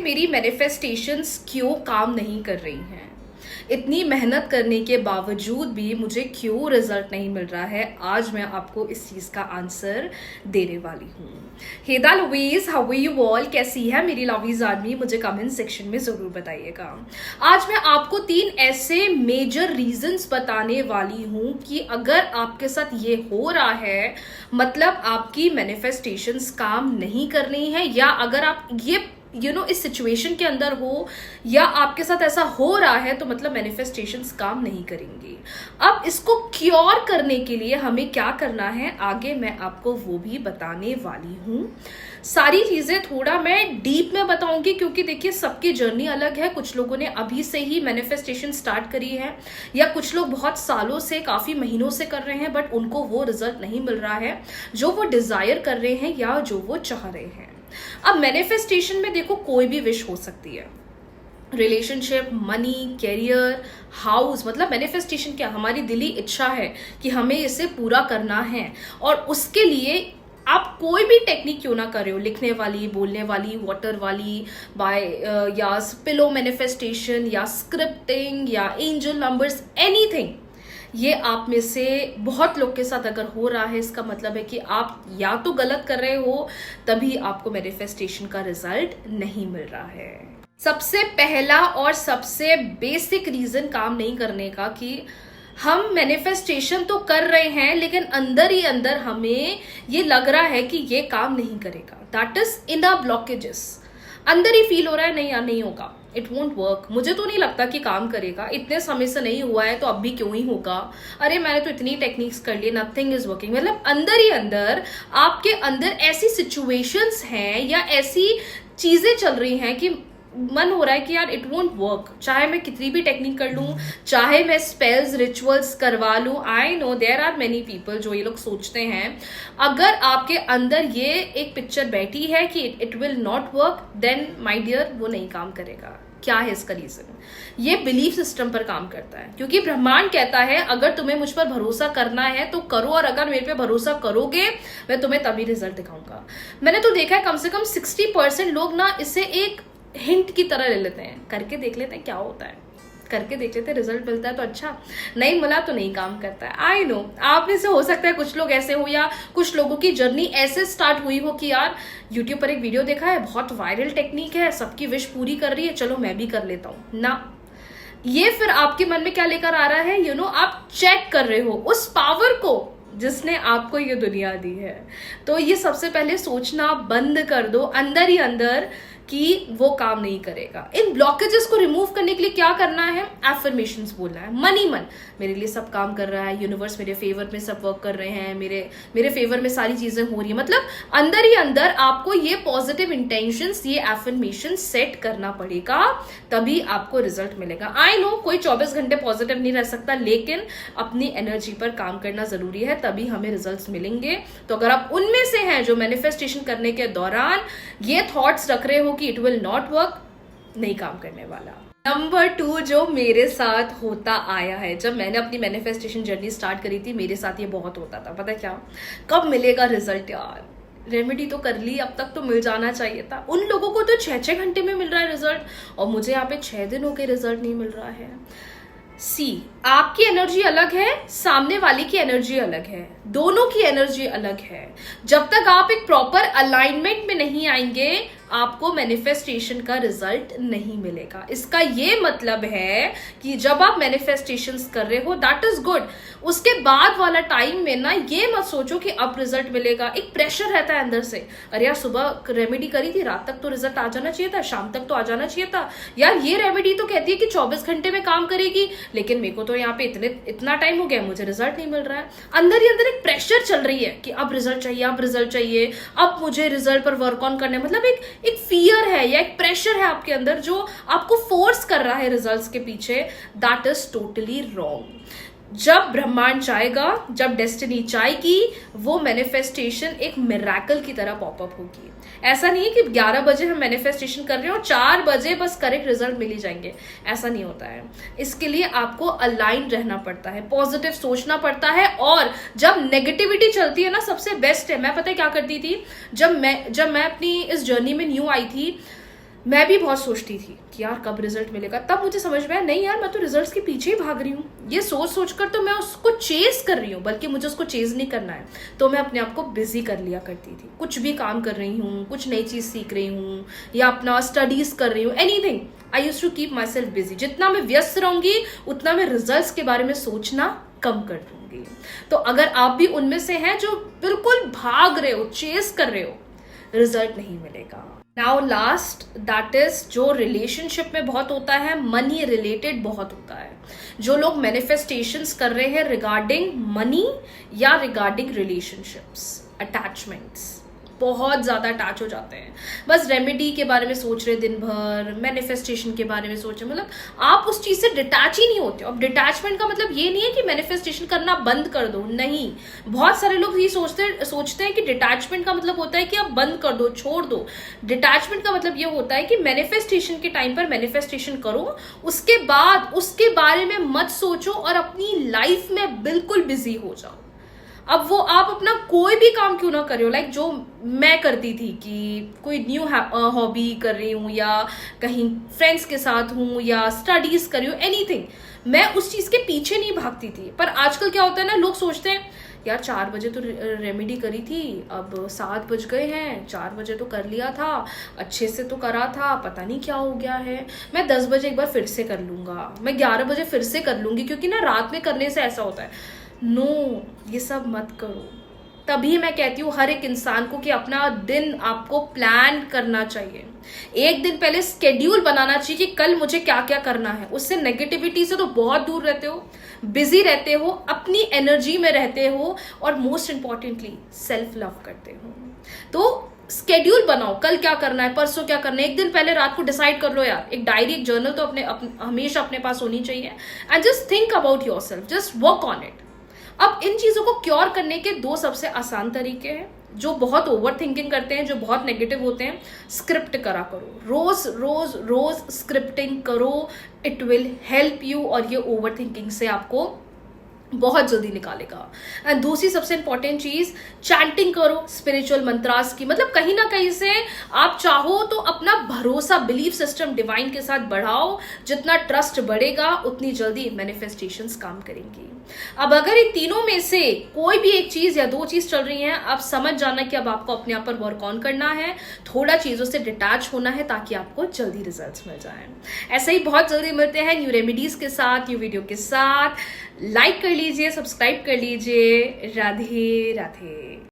मेरी मैनिफेस्टेशंस क्यों काम नहीं कर रही हैं, इतनी मेहनत करने के बावजूद भी मुझे क्यों रिजल्ट नहीं मिल रहा है। आज मैं आपको इस चीज का आंसर देने वाली हूँ। हे दा lovies, how are you all? कैसी है मेरी लवीज आर्मी? मुझे कमेंट सेक्शन में जरूर बताइएगा। आज मैं आपको 3 ऐसे मेजर रीजंस बताने वाली हूँ कि अगर आपके साथ ये हो रहा है मतलब आपकी मैनिफेस्टेशंस काम नहीं कर रही है, या अगर आप ये इस सिचुएशन के अंदर हो या आपके साथ ऐसा हो रहा है तो मतलब मैनिफेस्टेशंस काम नहीं करेंगी। अब इसको क्योर करने के लिए हमें क्या करना है आगे मैं आपको वो भी बताने वाली हूँ। सारी चीजें थोड़ा मैं डीप में बताऊंगी क्योंकि देखिए सबकी जर्नी अलग है। कुछ लोगों ने अभी से ही मैनिफेस्टेशन स्टार्ट करी है या कुछ लोग बहुत सालों से, काफी महीनों से कर रहे हैं बट उनको वो रिजल्ट नहीं मिल रहा है जो वो डिजायर कर रहे हैं या जो वो चाह रहे हैं। अब मैनिफेस्टेशन में देखो कोई भी विश हो सकती है, रिलेशनशिप, मनी, कैरियर, हाउस। मतलब मैनिफेस्टेशन क्या, हमारी दिली इच्छा है कि हमें इसे पूरा करना है और उसके लिए आप कोई भी टेक्निक क्यों ना कर रहे हो, लिखने वाली, बोलने वाली, वाटर वाली, या पिलो मैनिफेस्टेशन या स्क्रिप्टिंग या एंजल नंबर्स, एनीथिंग, ये आप में से बहुत लोग के साथ अगर हो रहा है इसका मतलब है कि आप या तो गलत कर रहे हो तभी आपको मैनिफेस्टेशन का रिजल्ट नहीं मिल रहा है। सबसे पहला और सबसे बेसिक रीजन काम नहीं करने का कि हम मैनिफेस्टेशन तो कर रहे हैं लेकिन अंदर ही अंदर हमें ये लग रहा है कि ये काम नहीं करेगा। That is inner blockages. अंदर ही फील हो रहा है नहीं यार नहीं होगा, इट वोंट वर्क, मुझे तो नहीं लगता कि काम करेगा, इतने समय से नहीं हुआ है तो अब भी क्यों ही होगा, अरे मैंने तो इतनी टेक्निक्स कर ली, नथिंग इज वर्किंग। मतलब अंदर ही अंदर आपके अंदर ऐसी सिचुएशंस हैं या ऐसी चीजें चल रही हैं कि मन हो रहा है कि यार इट वोंट वर्क, चाहे मैं कितनी भी टेक्निक कर लूं, चाहे मैं स्पेल्स रिचुअल्स करवा लूं। I know there are many people जो ये लोग सोचते हैं अगर आपके अंदर ये एक पिक्चर बैठी है कि it will not work, then my dear वो नहीं काम करेगा। क्या है इसका रीजन? ये बिलीफ सिस्टम पर काम करता है क्योंकि ब्रह्मांड कहता है अगर तुम्हें मुझ पर भरोसा करना है तो करो, और अगर मेरे पे भरोसा करोगे मैं तुम्हें तभी रिजल्ट दिखाऊंगा। मैंने तो देखा है कम से कम 60% लोग ना इसे एक हिंट की तरह ले लेते हैं, करके देख लेते हैं क्या होता है, करके देख लेते हैं, रिजल्ट मिलता है तो अच्छा, नहीं मिला तो नहीं काम करता है। आई नो आप में से हो सकता है कुछ लोग ऐसे हो या कुछ लोगों की जर्नी ऐसे स्टार्ट हुई हो कि यार यूट्यूब पर एक वीडियो देखा है, बहुत वायरल टेक्निक है, सबकी विश पूरी कर रही है, चलो मैं भी कर लेता हूं ना। ये फिर आपके मन में क्या लेकर आ रहा है, आप चेक कर रहे हो उस पावर को जिसने आपको ये दुनिया दी है। तो ये सबसे पहले सोचना बंद कर दो अंदर ही अंदर कि वो काम नहीं करेगा। इन ब्लॉकेजेस को रिमूव करने के लिए क्या करना है? एफर्मेशंस बोलना है, मन ही मन मेरे लिए सब काम कर रहा है, यूनिवर्स मेरे फेवर में सब वर्क कर रहे हैं, मेरे फेवर में सारी चीजें हो रही है। मतलब अंदर ही अंदर आपको ये पॉजिटिव इंटेंशंस, ये एफर्मेशन सेट करना पड़ेगा, तभी आपको रिजल्ट मिलेगा। आई नो कोई 24 घंटे पॉजिटिव नहीं रह सकता, लेकिन अपनी एनर्जी पर काम करना जरूरी है, तभी हमें रिजल्ट्स मिलेंगे। तो अगर आप उनमें से हैं जो मैनिफेस्टेशन करने के दौरान ये थॉट्स रख रहे हो कि इट विल नॉट वर्क, नहीं काम करने वाला। नंबर 2 जो मेरे साथ होता आया है, जब मैंने अपनी मैनिफेस्टेशन जर्नी स्टार्ट करी थी मेरे साथ ये बहुत होता था। पता क्या, कब मिलेगा रिजल्ट यार, रेमेडी तो कर ली, अब तक तो मिल जाना चाहिए था। उन लोगों को तो 6-6 घंटे में मिल रहा है रिजल्ट और मुझे यहाँ पे 6 दिन हो गए रिजल्ट नहीं मिल रहा है। आपकी एनर्जी अलग है, सामने वाले की एनर्जी अलग है, दोनों की एनर्जी अलग है। जब तक आप एक प्रॉपर अलाइनमेंट में नहीं आएंगे आपको मैनिफेस्टेशन का रिजल्ट नहीं मिलेगा। इसका ये मतलब है कि जब आप मैनिफेस्टेशंस कर रहे हो दैट इज गुड, उसके बाद वाला टाइम में ना ये मत सोचो कि अब रिजल्ट मिलेगा। एक प्रेशर रहता है अंदर से, अरे यार सुबह रेमेडी करी थी, रात तक तो रिजल्ट आ जाना चाहिए था, शाम तक तो आ जाना चाहिए था, यार ये रेमेडी तो कहती है कि 24 घंटे में काम करेगी, लेकिन मेरे को तो यहाँ पे इतना टाइम हो गया, मुझे रिजल्ट नहीं मिल रहा है। अंदर ही अंदर एक प्रेशर चल रही है कि अब रिजल्ट चाहिए, अब रिजल्ट चाहिए, अब मुझे रिजल्ट पर वर्क ऑन करने, मतलब एक फियर है या एक प्रेशर है आपके अंदर जो आपको फोर्स कर रहा है रिजल्ट्स के पीछे। That is totally wrong. जब ब्रह्मांड चाहेगा, जब डेस्टिनी चाहेगी, वो मैनिफेस्टेशन एक मिरेकल की तरह पॉपअप होगी। ऐसा नहीं है कि 11 बजे हम मैनिफेस्टेशन कर रहे हो और 4 बजे बस करेक्ट रिजल्ट मिल ही जाएंगे, ऐसा नहीं होता है। इसके लिए आपको अलाइन रहना पड़ता है, पॉजिटिव सोचना पड़ता है। और जब नेगेटिविटी चलती है ना, सबसे बेस्ट है, मैं पता है क्या करती थी, जब मैं अपनी इस जर्नी में न्यू आई थी, मैं भी बहुत सोचती थी कि यार कब रिजल्ट मिलेगा, तब मुझे समझ में आया नहीं यार, मैं तो रिजल्ट्स के पीछे ही भाग रही हूँ। ये सोच सोच कर तो मैं उसको चेस कर रही हूँ, बल्कि मुझे उसको चेस नहीं करना है। तो मैं अपने आप को बिजी कर लिया करती थी, कुछ भी काम कर रही हूँ, कुछ नई चीज़ सीख रही हूँ या अपना स्टडीज कर रही हूँ, anything, I use to keep myself busy. जितना मैं व्यस्त रहूंगी उतना मैं रिजल्ट्स के बारे में सोचना कम कर दूंगी। तो अगर आप भी उनमें से हैं जो बिल्कुल भाग रहे हो, चेस कर रहे हो, रिजल्ट नहीं मिलेगा। नाउ लास्ट, दैट इज जो रिलेशनशिप में बहुत होता है, मनी रिलेटेड बहुत होता है। जो लोग मैनिफेस्टेशंस कर रहे हैं रिगार्डिंग मनी या रिगार्डिंग रिलेशनशिप्स, अटैचमेंट्स, बहुत ज्यादा अटैच हो जाते हैं, बस रेमेडी के बारे में सोच रहे दिन भर, मैनिफेस्टेशन के बारे में सोच रहे, मतलब आप उस चीज से डिटैच ही नहीं होते हो। अब डिटैचमेंट का मतलब ये नहीं है कि मैनिफेस्टेशन करना बंद कर दो, नहीं। बहुत सारे लोग ये सोचते हैं कि डिटैचमेंट का मतलब होता है कि आप बंद कर दो, छोड़ दो। डिटैचमेंट का मतलब ये होता है कि मैनिफेस्टेशन के टाइम पर मैनिफेस्टेशन करो, उसके बाद उसके बारे में मत सोचो और अपनी लाइफ में बिल्कुल बिजी हो जाओ। अब वो आप अपना कोई भी काम क्यों ना कर रहे हो, लाइक जो मैं करती थी कि कोई न्यू हॉबी कर रही हूँ या कहीं फ्रेंड्स के साथ हूँ या स्टडीज कर रही हूँ, एनीथिंग, मैं उस चीज के पीछे नहीं भागती थी। पर आजकल क्या होता है ना, लोग सोचते हैं यार 4 बजे तो रेमेडी करी थी, अब 7 बज गए हैं, 4 बजे तो कर लिया था, अच्छे से तो करा था, पता नहीं क्या हो गया है, मैं 10 बजे एक बार फिर से कर लूंगा, मैं 11 बजे फिर से कर लूंगी, क्योंकि ना रात में करने से ऐसा होता है। नो, ये सब मत करो। तभी मैं कहती हूँ हर एक इंसान को कि अपना दिन आपको प्लान करना चाहिए। एक दिन पहले स्केड्यूल बनाना चाहिए कि कल मुझे क्या क्या करना है। उससे नेगेटिविटी से तो बहुत दूर रहते हो, बिजी रहते हो, अपनी एनर्जी में रहते हो और मोस्ट इंपॉर्टेंटली सेल्फ लव करते हो। तो स्केड्यूल बनाओ, कल क्या करना है, परसों क्या करना है, एक दिन पहले रात को डिसाइड कर लो यार। एक डायरी, एक जर्नल तो हमेशा अपने पास होनी चाहिए। And just think about yourself, just work on it. अब इन चीजों को क्योर करने के 2 सबसे आसान तरीके हैं। जो बहुत ओवर थिंकिंग करते हैं, जो बहुत नेगेटिव होते हैं, स्क्रिप्ट करा करो, रोज रोज रोज स्क्रिप्टिंग करो, इट विल हेल्प यू और ये ओवर थिंकिंग से आपको बहुत जल्दी निकालेगा। एंड दूसरी सबसे इंपॉर्टेंट चीज, चैंटिंग करो स्पिरिचुअल मंत्रास की। मतलब कहीं ना कहीं से आप चाहो तो अपना भरोसा, बिलीफ सिस्टम डिवाइन के साथ बढ़ाओ। जितना ट्रस्ट बढ़ेगा उतनी जल्दी मैनिफेस्टेशंस काम करेंगी। अब अगर इन तीनों में से कोई भी एक चीज या 2 चीज चल रही हैं, आप समझ जाना कि अब आपको अपने आप पर वर्क ऑन करना है, थोड़ा चीजों से डिटैच होना है ताकि आपको जल्दी रिजल्ट्स मिल जाएं। ऐसे ही बहुत जल्दी मिलते हैं न्यू रेमेडीज के साथ, न्यू वीडियो के साथ। लाइक कर लीजिए, सब्सक्राइब कर लीजिए। राधे राधे।